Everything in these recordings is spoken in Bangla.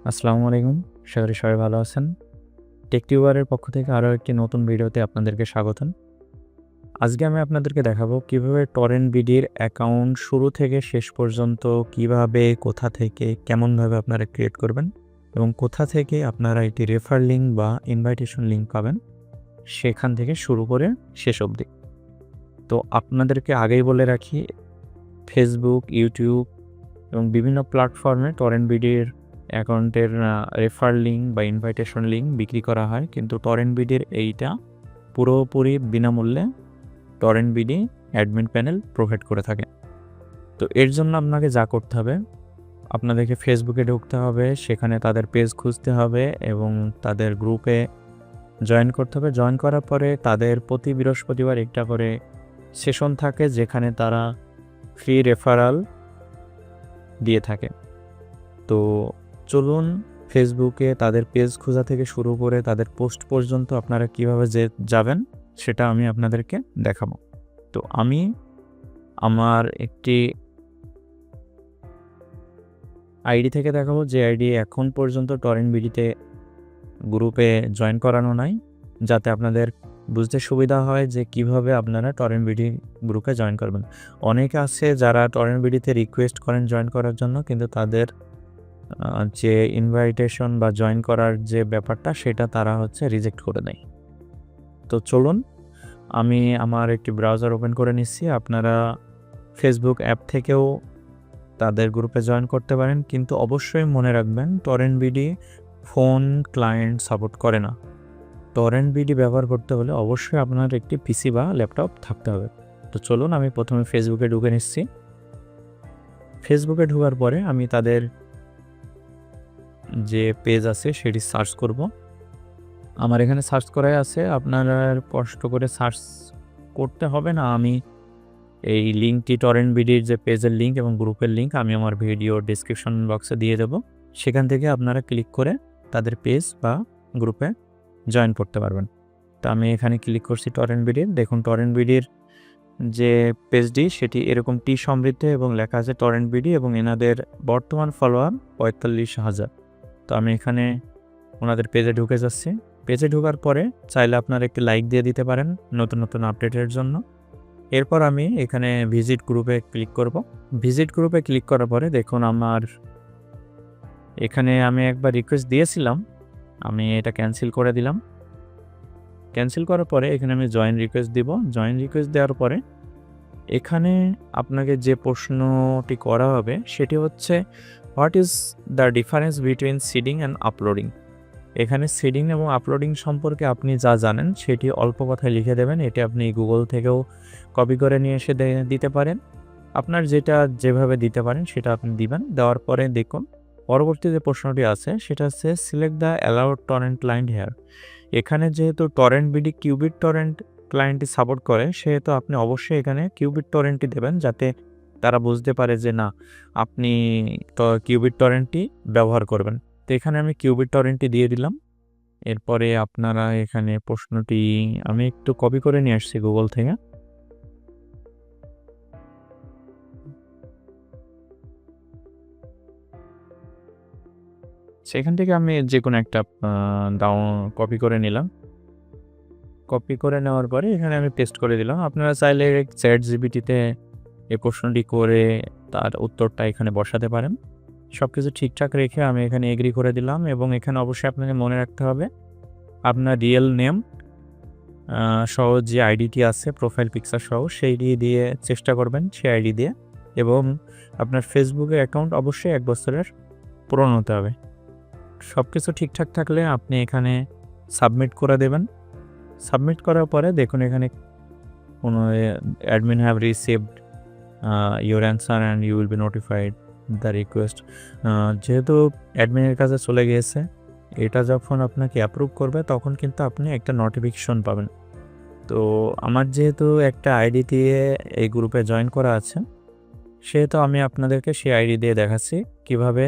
আসসালামু আলাইকুম। আশা করি সবাই ভালো আছেন। টেকটিউবারের পক্ষ থেকে আরও একটি নতুন ভিডিওতে আপনাদেরকে স্বাগতম। আজকে আমি আপনাদেরকে দেখাবো কিভাবে টরেন্ট বিডির অ্যাকাউন্ট শুরু থেকে শেষ পর্যন্ত কিভাবে, কোথা থেকে, কেমনভাবে আপনারা ক্রিয়েট করবেন এবং কোথা থেকে আপনারা এটি রেফার লিঙ্ক বা ইনভাইটেশন লিঙ্ক পাবেন, সেখান থেকে শুরু করে শেষ অবধি। তো আপনাদেরকে আগেই বলে রাখি, ফেসবুক, ইউটিউব এবং বিভিন্ন প্ল্যাটফর্মে টরেন্ট বিডির অ্যাকাউন্টের রেফার লিঙ্ক বা ইনভাইটেশন লিঙ্ক বিক্রি করা হয়, কিন্তু টরেন্ট বিডির এইটা পুরোপুরি বিনামূল্যে torrent BD admin panel provide করে থাকে। তো এর জন্য আপনাকে যা করতে হবে, আপনাদেরকে ফেসবুকে ঢুকতে হবে, সেখানে তাদের পেজ খুঁজতে হবে এবং তাদের গ্রুপে জয়েন করতে হবে। জয়েন করার পরে তাদের প্রতি বৃহস্পতিবার একটা করে সেশন থাকে, যেখানে তারা ফ্রি রেফারাল দিয়ে থাকে। তো চলুন, ফেসবুকে তাদের পেজ খোঁজা থেকে শুরু করে তাদের পোস্ট পর্যন্ত আপনারা কীভাবে যাবেন সেটা আমি আপনাদেরকে দেখাবো। তো আমি আমার একটি আইডি থেকে দেখাবো, যে আইডি এখন পর্যন্ত টরেন্ট বিডিতে গ্রুপে জয়েন করানো নাই, যাতে আপনাদের বুঝতে সুবিধা হয় যে কিভাবে আপনারা টরেন্ট বিডি গ্রুপে জয়েন করবেন। অনেকে আছে যারা টরেন্ট বিডিতে রিকোয়েস্ট করেন জয়েন করার জন্য, কিন্তু তাদের যে ইনভাইটেশন বা জয়েন করার যে ব্যাপারটা, সেটা তারা রিজেক্ট করে দেয়। তো চলুন, আমি আমার একটি ব্রাউজার ওপেন করে নিচ্ছি। আপনারা ফেসবুক অ্যাপ থেকেও তাদের গ্রুপে জয়েন করতে পারেন, কিন্তু অবশ্যই মনে রাখবেন torrent BD phone client support করে না। টরেন্ট বিডি ব্যবহার করতে হলে অবশ্যই আপনার একটি পিসি বা ল্যাপটপ থাকতে হবে। তো চলুন, আমি প্রথমে ফেসবুকে ঢুকে নিচ্ছি। ফেসবুকে ঢোকার পরে আমি তাদের যে পেজ আছে সেটি সার্চ করব। আমার এখানে সার্চ করাই আছে, আপনারা কষ্ট করে সার্চ করতে হবে না। আমি এই লিঙ্কটি, টরেন্ট বিডির যে পেজের লিঙ্ক এবং গ্রুপের লিঙ্ক, আমি আমার ভিডিও ডিসক্রিপশন বক্সে দিয়ে দেব। সেখান থেকে আপনারা ক্লিক করে তাদের পেজ বা গ্রুপে জয়েন করতে পারবেন। তো আমি এখানে ক্লিক করছি টরেন্ট বিডির। দেখুন, টরেন্ট বিডির যে পেজটি সেটি এরকম টি সমৃদ্ধ এবং লেখা আছে টরেন্ট বিডি, এবং এনাদের বর্তমান ফলোয়ার 45,000। তো আমি এখানে ওনাদের পেজে ঢুকে যাচ্ছি। পেজে ঢোকার পরে চাইলে আপনারা একটি লাইক দিয়ে দিতে পারেন নতুন নতুন আপডেটের জন্য। এরপর আমি এখানে ভিজিট গ্রুপে ক্লিক করব। ভিজিট গ্রুপে ক্লিক করার পরে দেখুন, আমার এখানে আমি একবার রিকোয়েস্ট দিয়েছিলাম, আমি এটা ক্যান্সেল করে দিলাম। ক্যান্সেল করার পরে এখানে আমি জয়েন রিকোয়েস্ট দিব। জয়েন রিকোয়েস্ট দেওয়ার পরে এখানে আপনাকে যে প্রশ্নটি করা হবে সেটি হচ্ছে, what is the difference between seeding and uploading. এখানে সিডিং এবং আপলোডিং সম্পর্কে আপনি যা জানেন সেটি অল্প কথায় লিখে দেবেন। এটি আপনি গুগল থেকেও কপি করে নিয়ে এসে দিতে পারেন। আপনার যেটা যেভাবে দিতে পারেন সেটা আপনি দিবেন। দেওয়ার পরে দেখুন, পরবর্তী যে প্রশ্নটি আছে সেটা হচ্ছে, select the allowed torrent client here. এখানে যেহেতু টরেন্ট বিডি কিউবিট টরেন্ট ক্লায়েন্টটি সাপোর্ট করে, সেহেতু আপনি অবশ্যই এখানে কিউবিট টরেন্টটি দেবেন, যাতে তারা বুঝতে পারে যে না, আপনি কিউবিট টরেন্টটি ব্যবহার করবেন। তো এখানে আমি কিউবিট টরেন্টটি দিয়ে দিলাম। এরপরে আপনারা এখানে প্রশ্নটি আমি একটু কপি করে নিয়ে আসছি গুগল থেকে। সেখান থেকে আমি যে কোনো একটা কপি করে নিলাম। কপি করে নেওয়ার পরে এখানে আমি পেস্ট করে দিলাম। আপনারা চাইলে চ্যাটজিপিটিতে এই প্রশ্নটি করে তার উত্তরটা এখানে বসাতে পারেন। সব কিছু ঠিকঠাক রেখে আমি এখানে এগ্রি করে দিলাম, এবং এখানে অবশ্যই আপনাকে মনে রাখতে হবে আপনার রিয়েল নেম সহ যে আইডিটি আছে, প্রোফাইল পিকচার সহ, সেই দিয়ে চেষ্টা করবেন, সেই আইডি দিয়ে। এবং আপনার ফেসবুকের অ্যাকাউন্ট অবশ্যই 1 বছরের পুরনো হতে হবে। সব কিছু ঠিকঠাক থাকলে আপনি এখানে সাবমিট করে দেবেন। সাবমিট করার পরে দেখুন, এখানে কোনো admin have received your answer and you will be notified the request. যেহেতু অ্যাডমিনের কাছে চলে গিয়েছে, এটা যখন আপনাকে অ্যাপ্রুভ করবে তখন কিন্তু আপনি একটা নোটিফিকেশন পাবেন। তো আমার যেহেতু একটা আইডি দিয়ে এই গ্রুপে জয়েন করা আছে, সেহেতু আমি আপনাদেরকে সেই আইডি দিয়ে দেখাচ্ছি কিভাবে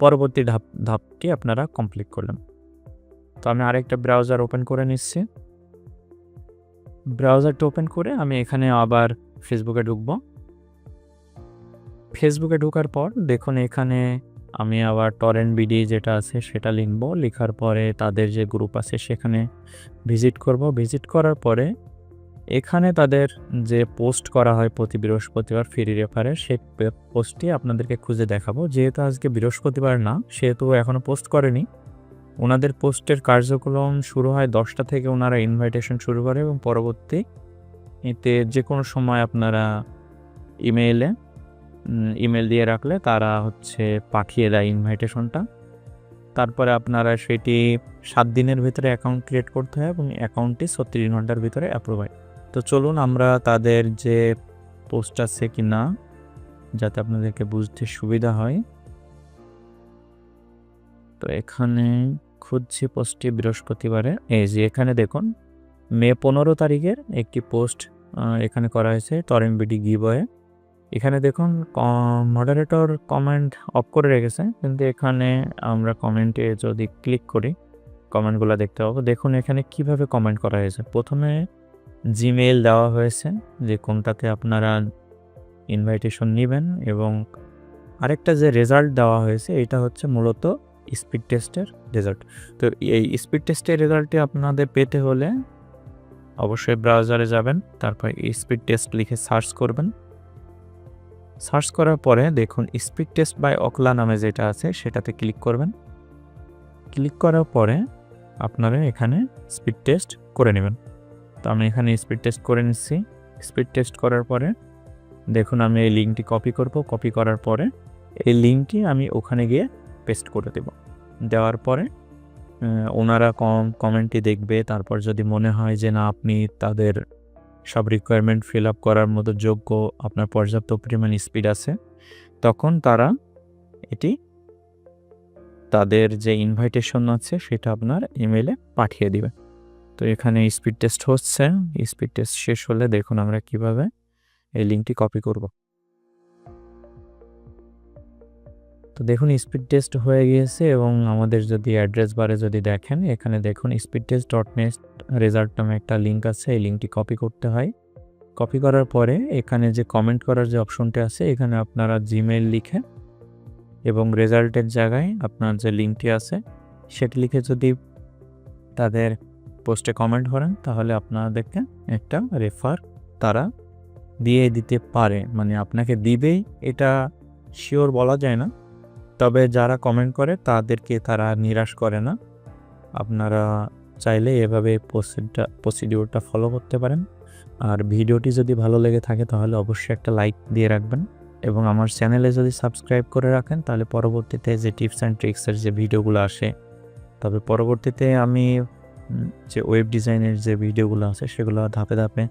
পরবর্তী ধাপটি আপনারা কমপ্লিট করলেন। তো আমি আরেকটা ব্রাউজার ওপেন করে নিচ্ছি। ব্রাউজারটা ওপেন করে আমি এখানে আবার ফেসবুকে ঢুকবো। ফেসবুকে ঢোকার পর দেখুন, এখানে আমি আবার টরেন্ট বিডি যেটা আছে সেটা লিখব। লেখার পরে তাদের যে গ্রুপ আছে সেখানে ভিজিট করব। ভিজিট করার পরে এখানে তাদের যে পোস্ট করা হয় প্রতি বৃহস্পতিবার ফ্রি রেফারের, সেই পোস্টটি আপনাদেরকে খুঁজে দেখাবো। যেহেতু আজকে বৃহস্পতিবার না, সেহেতু এখনও পোস্ট করেনি। ওনাদের পোস্টের কার্যক্রম শুরু হয় 10টা থেকে। ওনারা ইনভাইটেশন শুরু করে এবং পরবর্তী এতে যে কোনো সময় আপনারা ইমেল দিয়ে রাখলে তারা পাঠিয়ে দেয় ইনভাইটেশনটা। তারপরে আপনারা সেটি 7 দিনের ভিতরে অ্যাকাউন্ট ক্রিয়েট করতে হয় এবং অ্যাকাউন্টটি 36 ঘন্টার ভিতরে অ্যাপ্রুভ হয়। তো চলুন আমরা তাদের যে পোস্ট আছে কি না, যাতে আপনাদেরকে বুঝতে সুবিধা হয়। তো এখানে খুঁজছি পোস্টটি বৃহস্পতিবারে। এই যে এখানে দেখুন মে 15 তারিখের একটি পোস্ট এখানে করা হয়েছে টরেন্ট বিডি গিভওয়ে। এখানে দেখুন মডারেটর কমেন্ট অফ করে রেখেছে, কিন্তু এখানে আমরা কমেন্টে যদি ক্লিক করি কমেন্টগুলো দেখতে পাবো। দেখুন এখানে কিভাবে কমেন্ট করা হয়েছে। প্রথমে জিমেইল দেওয়া হয়েছে যে কোনটাতে আপনারা ইনভাইটেশন নেবেন, এবং আরেকটা যে রেজাল্ট দেওয়া হয়েছে এটা মূলত স্পিড টেস্টের রেজাল্ট। তো এই স্পিড টেস্টের রেজাল্টটি আপনাদের পেতে হলে অবশ্যই ব্রাউজারে যাবেন, তারপর স্পিড টেস্ট লিখে সার্চ করবেন। সার্চ করার পরে দেখুন স্পিড টেস্ট বাই অকলা নামে যেটা আছে সেটাতে ক্লিক করবেন। ক্লিক করার পরে আপনারা এখানে স্পিড টেস্ট করে নেবেন। তো আমি এখানে স্পিড টেস্ট করে নিচ্ছি। স্পিড টেস্ট করার পরে দেখুন আমি এই লিঙ্কটি কপি করব। কপি করার পরে এই লিঙ্কটি আমি ওখানে গিয়ে পেস্ট করে দেব। দেওয়ার পরে ওনারা কমেন্টটি দেখবে। তারপর যদি মনে হয় যে না আপনি তাদের সব রিকোয়ারমেন্ট ফিল আপ করার মতো যোগ্য, আপনার পর্যাপ্ত পরিমাণ স্পিড আছে, তখন তারা এটি তাদের যে ইনভাইটেশন আছে সেটা আপনার ইমেইলে পাঠিয়ে দিবে। তো এখানে স্পিড টেস্ট হচ্ছে। স্পিড টেস্ট শেষ হলে দেখুন আমরা কিভাবে এই লিঙ্কটি কপি করব। তো দেখুন স্পিড টেস্ট হয়ে গিয়েছে, এবং আমাদের যদি অ্যাড্রেস বারে যদি দেখেন এখানে দেখুন speedtest.net রেজাল্ট নামে একটা লিঙ্ক আছে। এই লিঙ্কটি কপি করতে হয়। কপি করার পরে এখানে যে কমেন্ট করার যে অপশনটি আছে এখানে আপনারা জিমেইল লিখে এবং রেজাল্টের জায়গায় আপনার যে লিঙ্কটি আছে সেটি লিখে যদি তাদের পোস্টে কমেন্ট করেন তাহলে আপনাদেরকে একটা রেফার তারা দিয়ে দিতে পারে। মানে আপনাকে দিবেই এটা শিওর বলা যায় না, তবে যারা কমেন্ট করে তাদেরকে তারা নিরাশ করে না। আপনারা চাইলে এভাবে প্রসিডিওরটা ফলো করতে পারেন। আর ভিডিওটি যদি ভালো লেগে থাকে তাহলে অবশ্যই একটা লাইক দিয়ে রাখবেন, এবং আমার চ্যানেলে যদি সাবস্ক্রাইব করে রাখেন তাহলে পরবর্তীতে যে টিপস অ্যান্ড ট্রিক্সের যে ভিডিওগুলো আসে, তবে পরবর্তীতে আমি যে ওয়েব ডিজাইনের যে ভিডিওগুলো আছে সেগুলো ধাপে ধাপে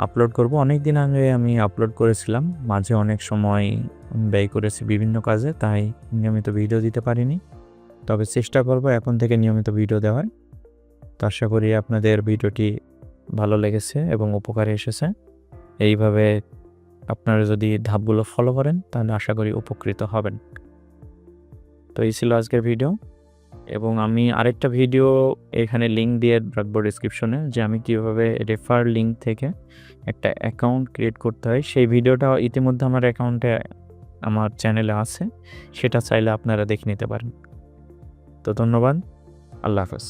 আপলোড করব। অনেক দিন আগে আমি আপলোড করেছিলাম, মাঝে অনেক সময় ব্যয় করেছি বিভিন্ন কাজে, তাই নিয়মিত ভিডিও দিতে পারিনি। তবে চেষ্টা করব এখন থেকে নিয়মিত ভিডিও দেওয়ার। তো আশা করি আপনাদের ভিডিওটি ভালো লেগেছে এবং উপকারে এসেছে। এইভাবে আপনারা যদি ধাপগুলো ফলো করেন তাহলে আশা করি উপকৃত হবেন। তো এই ছিল আজকের ভিডিও, এবং আমি আরেকটা ভিডিও এখানে লিঙ্ক দিয়ে রাখবো ডিসক্রিপশনে, যে আমি কীভাবে রেফার লিঙ্ক থেকে একটা অ্যাকাউন্ট ক্রিয়েট করতে হয়। সেই ভিডিওটা ইতিমধ্যে আমার চ্যানেলে আছে, সেটা চাইলে আপনারা দেখে নিতে পারেন। তো ধন্যবাদ, আল্লাহ হাফেজ।